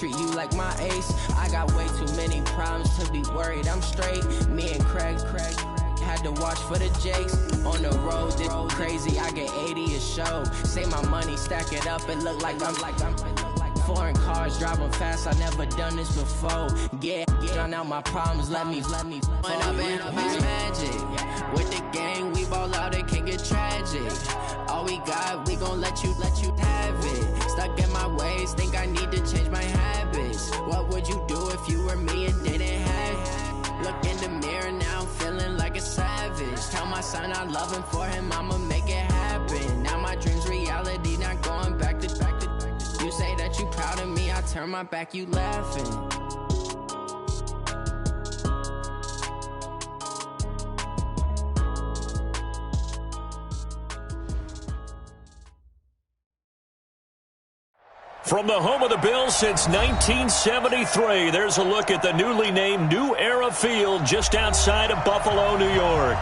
Treat you like my ace. I got way too many problems to be worried. I'm straight. Me and Craig had to watch for the Jakes. On the road, this crazy. I get 80 a show. Say my money, stack it up. It look like I'm foreign cars driving fast. I never done this before. Get out my problems. Let me. When up it's magic. With the gang, we ball out. It can get tragic. All we got, we gon' let you have it. Stuck in my ways, think I need to change my habits. What would you do if you were me and didn't have it? Look in the mirror now, I'm feeling like a savage. Tell my son I love him, for him I'ma make it happen. Now my dream's reality, not going back to. You say that you proud of me, I turn my back, you laughing. From the home of the Bills since 1973, there's a look at the newly named New Era Field just outside of Buffalo, New York.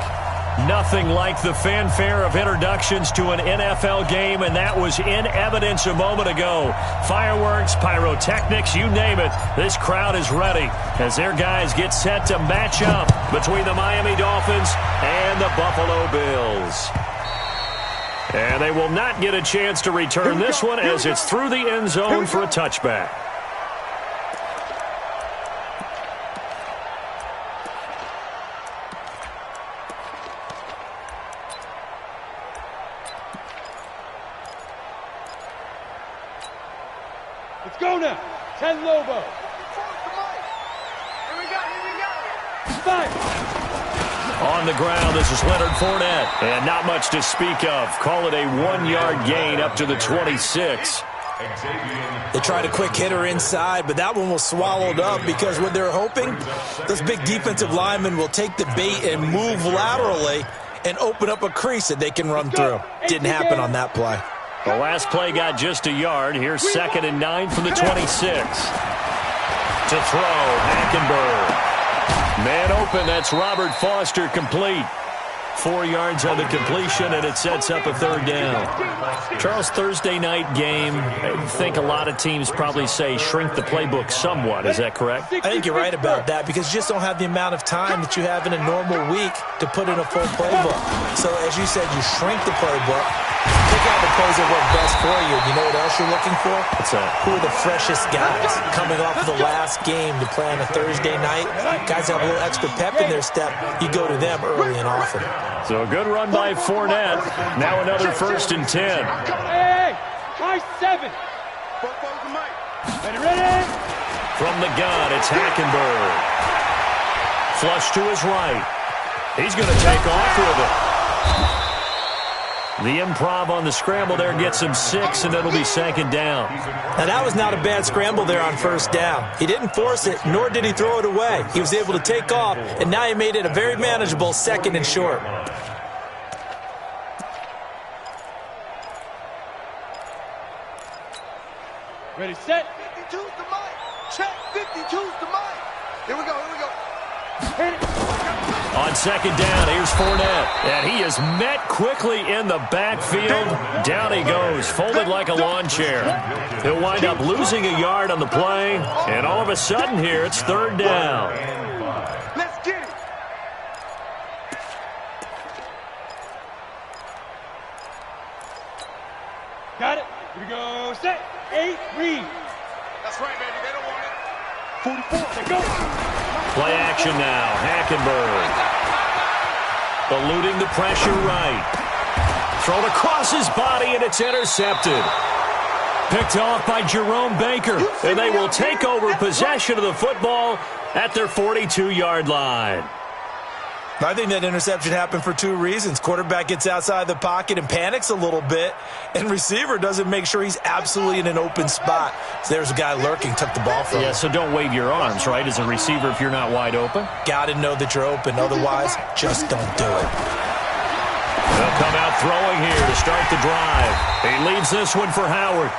Nothing like the fanfare of introductions to an NFL game, and that was in evidence a moment ago. Fireworks, pyrotechnics, you name it. This crowd is ready as their guys get set to match up between the Miami Dolphins and the Buffalo Bills. And they will not get a chance to return this one as it's through the end zone for a touchback. Let's go now. 10 Lobo. Here we go. Five. On the ground, this is Leonard Fournette. And not much to speak of. Call it a 1-yard gain up to the 26. They tried a quick hitter inside, but that one was swallowed up because what they're hoping, those big defensive linemen will take the bait and move laterally and open up a crease that they can run through. Didn't happen on that play. The last play got just a yard. Here's 2nd and 9 from the 26. To throw, Hackenberg. Man open, that's Robert Foster, complete. 4 yards on the completion, and it sets up a 3rd down. Charles, Thursday night game, I think a lot of teams probably say shrink the playbook somewhat. Is that correct? I think you're right about that because you just don't have the amount of time that you have in a normal week to put in a full playbook. So as you said, you shrink the playbook. Pick out the plays that work best for you. You know what else you're looking for? What's that? Who are the freshest guys coming off of the last game to play on a Thursday night? Guys have a little extra pep in their step. You go to them early and often. So a good run by Fournette. Now another 1st and 10. Hey, try 7. Ready? From the gun, it's Hackenberg. Flush to his right. He's going to take off with it. The improv on the scramble there gets him 6, and it'll be 2nd down. Now, that was not a bad scramble there on 1st down. He didn't force it, nor did he throw it away. He was able to take off, and now he made it a very manageable 2nd and short. Ready, set. 52's the mic. Check. 52's the mic. Here we go. Hit it. On 2nd down, here's Fournette. And he is met quickly in the backfield. Down he goes, folded like a lawn chair. He'll wind up losing a yard on the play. And all of a sudden here, it's 3rd down. Let's get it. Got it. Here we go. Set. 8, read. That's right, baby. They don't want it. 44. Let go. Play action now. Hackenberg. Eluding the pressure right. Thrown across his body, and it's intercepted. Picked off by Jerome Baker. And they will take over possession of the football at their 42-yard line. I think that interception happened for 2 reasons. Quarterback gets outside the pocket and panics a little bit, and receiver doesn't make sure he's absolutely in an open spot. So there's a guy lurking, took the ball from him. Yeah, so don't wave your arms, right, as a receiver if you're not wide open? Got to know that you're open. Otherwise, just don't do it. They'll come out throwing here to start the drive. He leaves this one for Howard.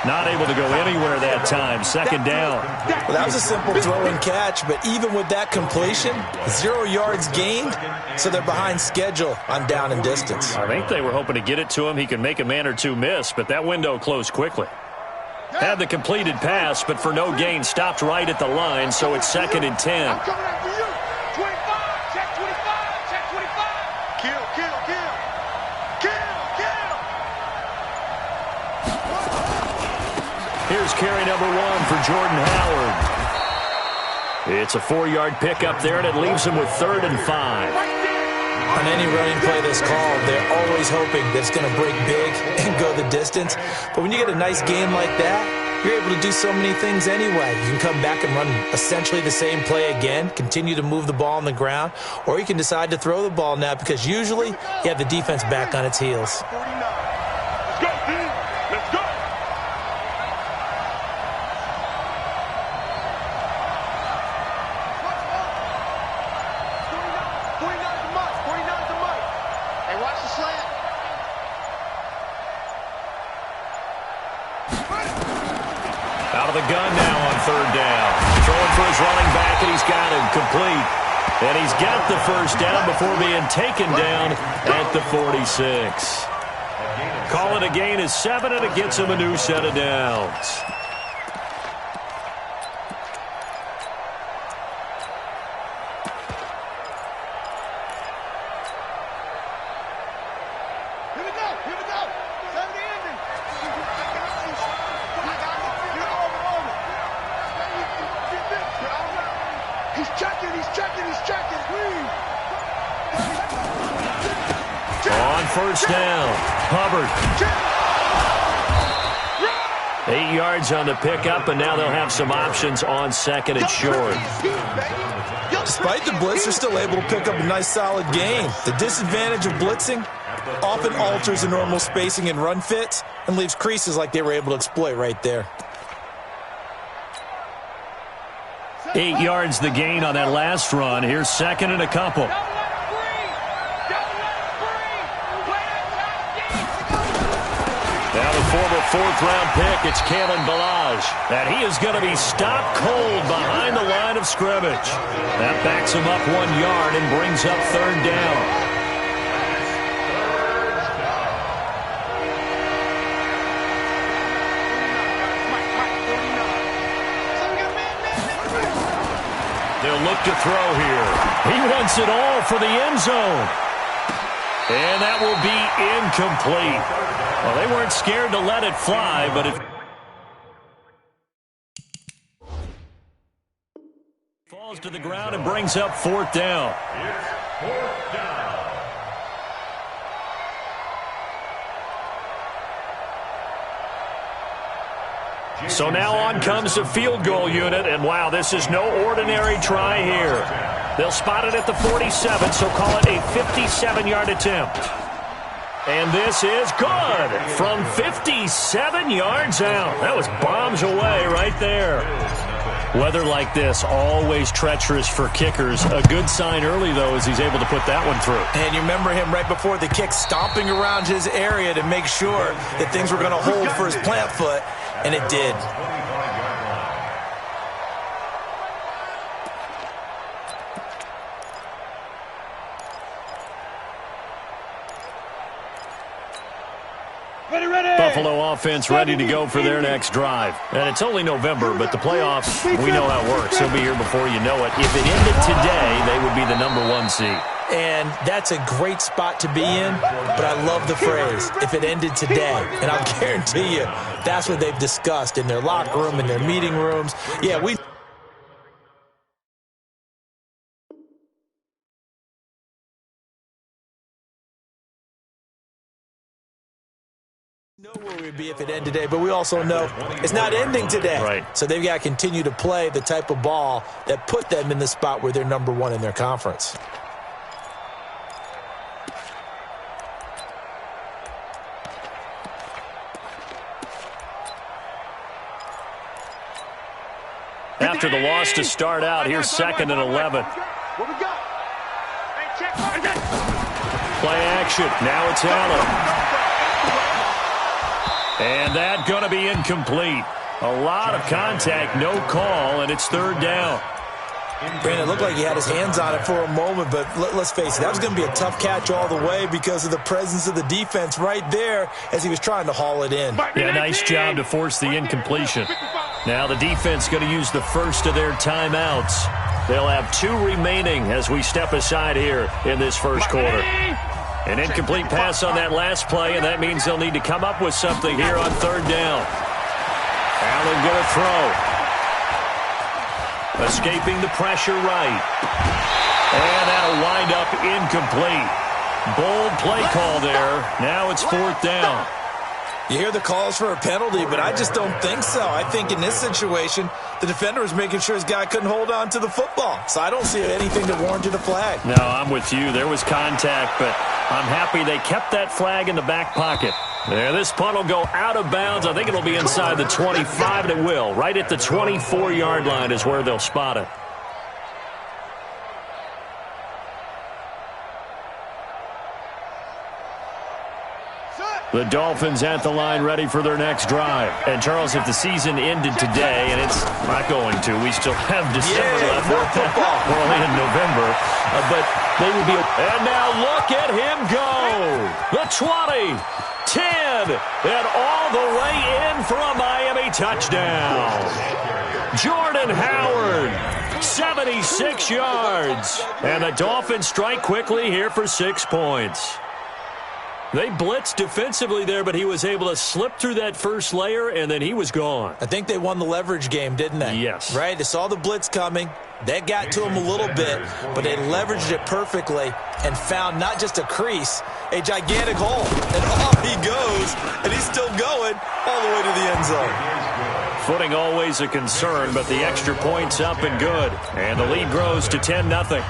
Not able to go anywhere that time. 2nd down. Well, that was a simple throw and catch, but even with that completion, 0 yards gained, so they're behind schedule on down and distance. I think they were hoping to get it to him. He could make a man or two miss, but that window closed quickly. Had the completed pass, but for no gain, stopped right at the line, so it's 2nd and 10. I'm coming after you. 25, check 25, check 25. Kill, kill, kill. Kill, kill. Here's carry number 1 for Jordan Howard. It's a 4-yard pickup there, and it leaves him with 3rd and 5. On any running play that's called, they're always hoping that it's going to break big and go the distance. But when you get a nice game like that, you're able to do so many things anyway. You can come back and run essentially the same play again, continue to move the ball on the ground, or you can decide to throw the ball now because usually you have the defense back on its heels. 49. Let's go, team. Let's go. 49's the mark. 49's the mark. Hey, watch the slant. Out of the gun now on 3rd down. Throwing for his running back, and he's got him complete. And he's got the 1st down before being taken down at the 46. Call it a gain of 7, and it gets him a new set of downs. Here we go. Here we go. 7 ending. He's checking. He's checking. He's checking. On 1st down, Hubbard. 8 yards on the pickup, and now they'll have some options on 2nd and short. Despite the blitz, they're still able to pick up a nice solid gain. The disadvantage of blitzing often alters the normal spacing and run fits and leaves creases like they were able to exploit right there. 8 yards the gain on that last run. Here's 2nd and a couple. Now the former 4th-round pick, it's Kalen Ballage. And he is going to be stopped cold behind the line of scrimmage. That backs him up 1 yard and brings up 3rd down. They'll look to throw here. He wants it all for the end zone. And that will be incomplete. Well, they weren't scared to let it fly, but it falls to the ground and brings up 4th down. It's 4th down. So now on comes the field goal unit, and wow, this is no ordinary try here. They'll spot it at the 47, so call it a 57-yard attempt. And this is good from 57 yards out. That was bombs away right there. Weather like this, always treacherous for kickers. A good sign early, though, as he's able to put that one through. And you remember him right before the kick stomping around his area to make sure that things were going to hold for his plant foot, and it did. Buffalo offense ready to go for their next drive. And it's only November, but the playoffs, we know how it works. They'll be here before you know it. If it ended today, they would be the #1 seed. And that's a great spot to be in, but I love the phrase, if it ended today. And I'll guarantee you, that's what they've discussed in their locker room, in their meeting rooms. Yeah, we know where we'd be if it ended today, but we also know it's not ending today. Right. So they've got to continue to play the type of ball that put them in the spot where they're #1 in their conference. After the loss to start out, here's 2nd and 11. What we got? Hey, check. Play action. Now it's Allen. And that going to be incomplete. A lot of contact, no call, and it's 3rd down. Brandon, it looked like he had his hands on it for a moment, but let's face it, that was going to be a tough catch all the way because of the presence of the defense right there as he was trying to haul it in. Yeah, nice job to force the incompletion. Now the defense going to use the first of their timeouts. They'll have 2 remaining as we step aside here in this first quarter. An incomplete pass on that last play, and that means they'll need to come up with something here on 3rd down. Allen going to throw. Escaping the pressure right. And that'll wind up incomplete. Bold play call there. Now it's 4th down. You hear the calls for a penalty, but I just don't think so. I think in this situation, the defender was making sure his guy couldn't hold on to the football. So I don't see anything that warranted a flag. No, I'm with you. There was contact, but I'm happy they kept that flag in the back pocket. There, this punt will go out of bounds. I think it'll be inside the 25, and it will. Right at the 24-yard line is where they'll spot it. The Dolphins at the line ready for their next drive. And, Charles, if the season ended today, and it's not going to, we still have December left. More football. We're only in November. But they will be. And now look at him go. The 20, 10, and all the way in for a Miami touchdown. Jordan Howard, 76 yards. And the Dolphins strike quickly here for 6 points. They blitzed defensively there, but he was able to slip through that first layer, and then he was gone. I think they won the leverage game, didn't they? Yes. Right? They saw the blitz coming. That got to him a little bit, but they leveraged it perfectly and found not just a crease, a gigantic hole. And off he goes, and he's still going all the way to the end zone. Footing always a concern, but the extra point's up and good. And the lead grows to 10-0.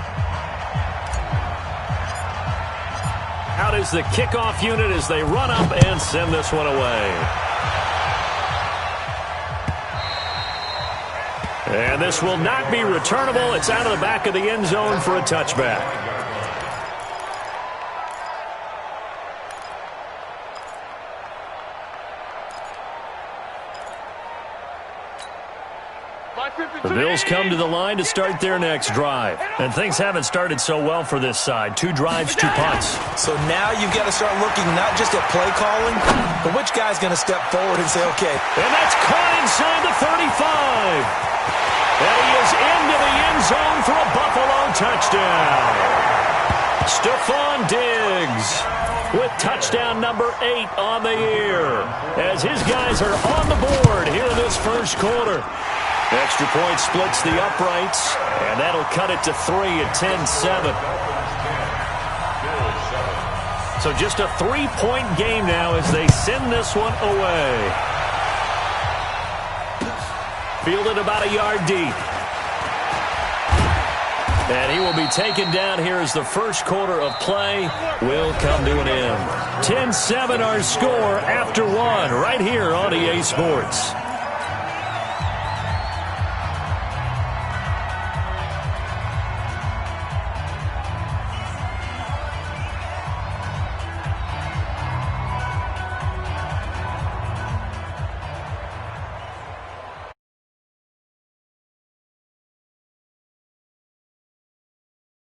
Out is the kickoff unit as they run up and send this one away. And this will not be returnable. It's out of the back of the end zone for a touchback. The Bills come to the line to start their next drive. And things haven't started so well for this side. 2 drives, 2 punts. So now you've got to start looking not just at play calling, but which guy's going to step forward and say, okay. And that's caught inside the 35. And he is into the end zone for a Buffalo touchdown. Stephon Diggs with touchdown number 8 on the year as his guys are on the board here in this first quarter. Extra point splits the uprights, and that'll cut it to 3 at 10-7. So just a 3-point game now as they send this one away. Fielded about a yard deep. And he will be taken down here as the first quarter of play will come to an end. 10-7 our score after 1 right here on EA Sports.